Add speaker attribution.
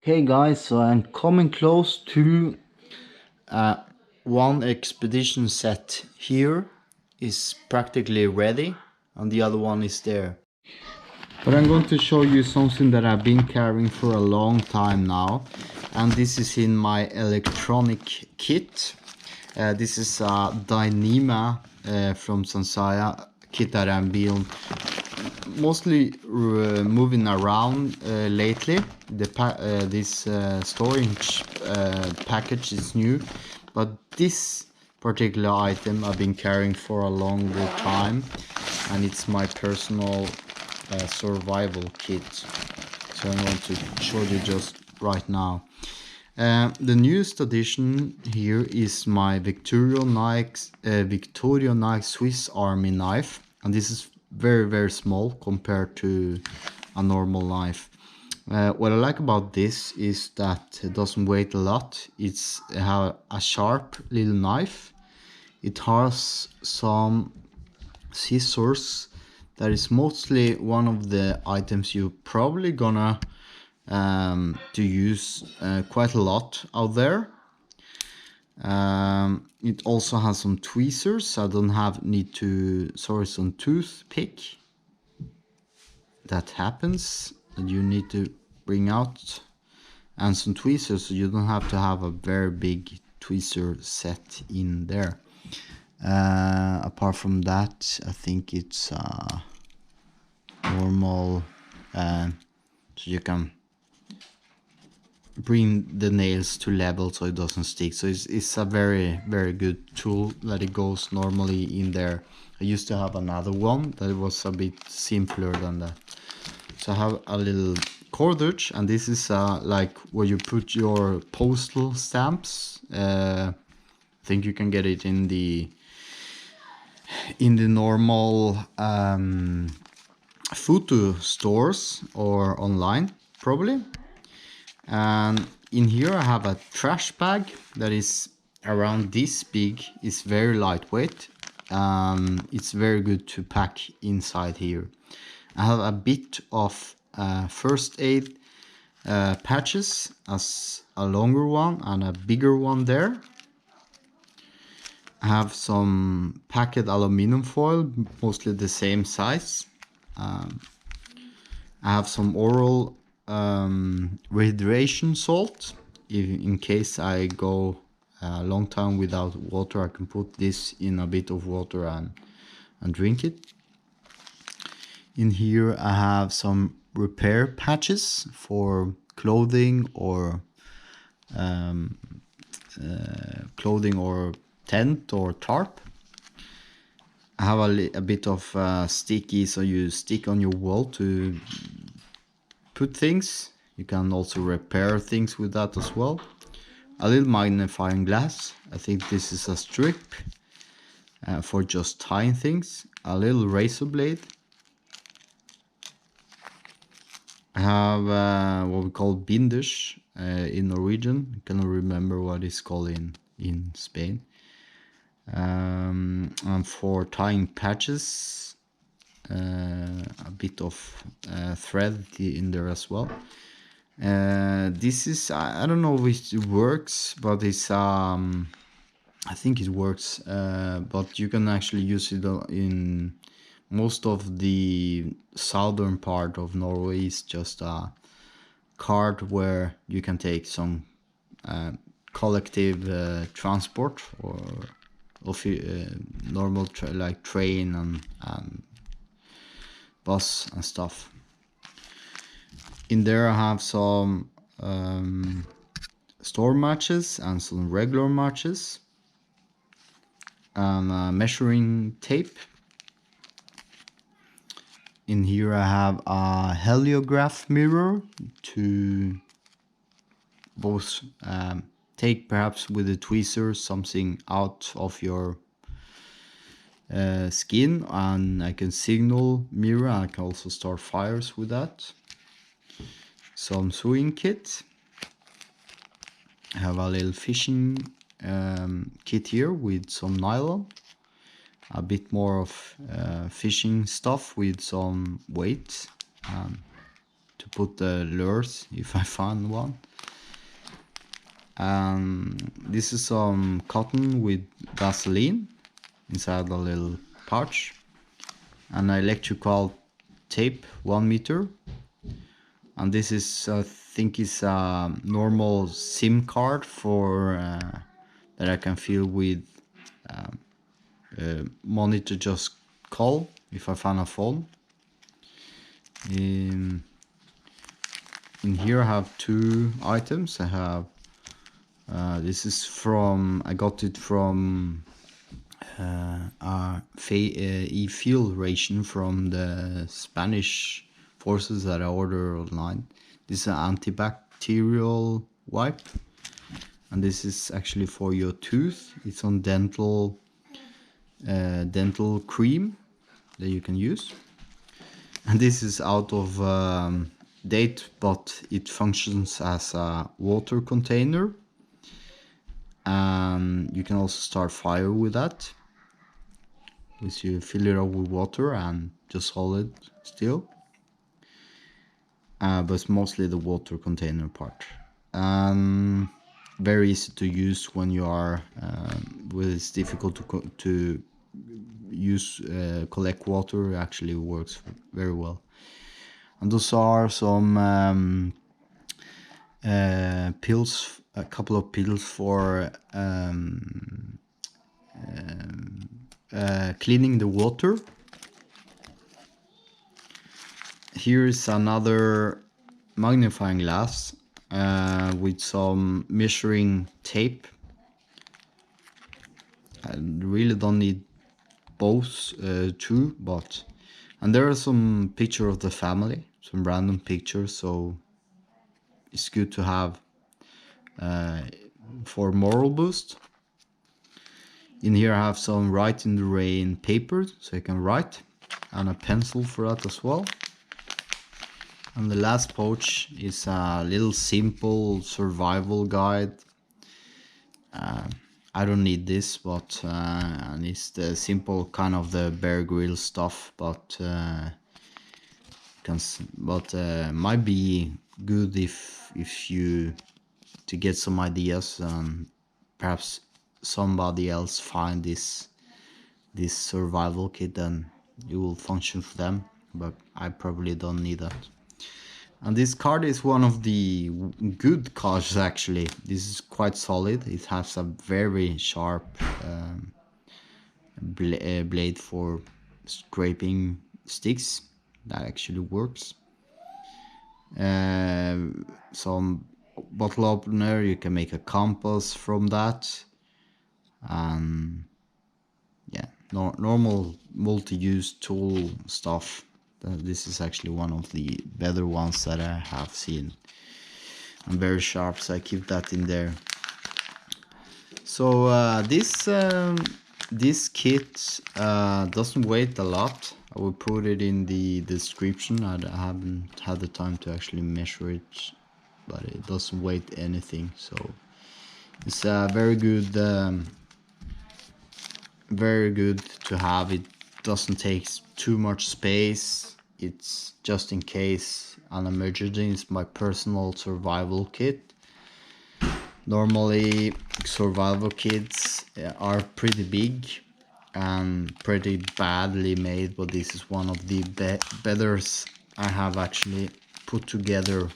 Speaker 1: Okay guys, so I'm coming close to one expedition set here is practically ready and the other one is there. But I'm going to show you something that I've been carrying for a long time now, and this is in my electronic kit. This is a Dyneema from Sansaya kit that I've been mostly moving around lately. This storage package is new, but this particular item I've been carrying for a longer time, and it's my personal survival kit. So I'm going to show you just right now. The newest addition here is my Victorinox Swiss Army knife, and this is very small compared to a normal knife. What I like about this is that it doesn't weigh a lot. It's a sharp little knife. It has some scissors. That is mostly one of the items you're probably gonna to use quite a lot out there. It also has some tweezers. I don't need to, some toothpick. That happens, and you need to bring out, and some tweezers, so you don't have to have a very big tweezer set in there. Apart from that, I think it's normal, so you can bring the nails to level so it doesn't stick. So it's a very good tool that it goes normally in there. I used to have another one that was a bit simpler than that. So I have a little cordage, and this is like where you put your postal stamps. I think you can get it in the normal photo stores or online probably. And in here I have a trash bag that is around this big. It's very lightweight. It's very good to pack inside here. I have a bit of first aid patches, as a longer one and a bigger one there. I have some packet aluminum foil, mostly the same size. I have some oral rehydration salt. In case I go a long time without water, I can put this in a bit of water and drink it. In here I have some repair patches for clothing or tent or tarp. I have a bit of sticky, so you stick on your wall to put things. You can also repair things with that as well. A little magnifying glass. I think this is a strip for just tying things. A little razor blade. I have what we call binders in Norwegian. I cannot remember what it's called in Spain. And for tying patches, a bit of thread in there as well. This is, I don't know if it works, but it's I think it works, but you can actually use it in most of the southern part of Norway. Is just a cart where you can take some collective transport or normal like train and bus and stuff. In there I have some store matches and some regular matches and measuring tape. In here I have a heliograph mirror to both take perhaps with a tweezer something out of your skin, and I can signal mirror. I can also start fires with that. Some sewing kit. I have a little fishing kit here with some nylon. A bit more of fishing stuff with some weight to put the lures if I find one. This is some cotton with Vaseline inside a little pouch, an electrical tape 1 meter, and this is I think is a normal SIM card for that I can fill with money to just call if I find a phone. In here I have 2 items. I have this is from, I got it from a fuel ration from the Spanish forces that I ordered online. This is an antibacterial wipe, and this is actually for your tooth. It's on dental cream that you can use. And this is out of date, but it functions as a water container. You can also start fire with that. Which you fill it up with water and just hold it still. But it's mostly the water container part. Very easy to use when you are when it's difficult to use collect water. It actually works very well. And those are some pills, a couple of pills for cleaning the water. Here is another magnifying glass with some measuring tape. I really don't need both two, but and there are some pictures of the family, some random pictures, so it's good to have for moral boost. In here I have some write in the rain paper, so I can write, and a pencil for that as well. And the last pouch is a little simple survival guide. I don't need this, but and it's the simple kind of the Bear Grylls stuff, but might be good if you to get some ideas, and perhaps somebody else find this survival kit and it will function for them, but I probably don't need that. And this card is one of the good cards actually. This is quite solid. It has a very sharp blade for scraping sticks. That actually works. Some bottle opener, you can make a compass from that. Yeah, normal multi-use tool stuff. This is actually one of the better ones that I have seen. And very sharp, so I keep that in there. So this kit doesn't weigh a lot. I will put it in the description. I haven't had the time to actually measure it, but it doesn't weigh anything. So it's very good to have. It doesn't take too much space. It's just in case an emergency. It's my personal survival kit. Normally survival kits are pretty big and pretty badly made, but this is one of the better I have actually put together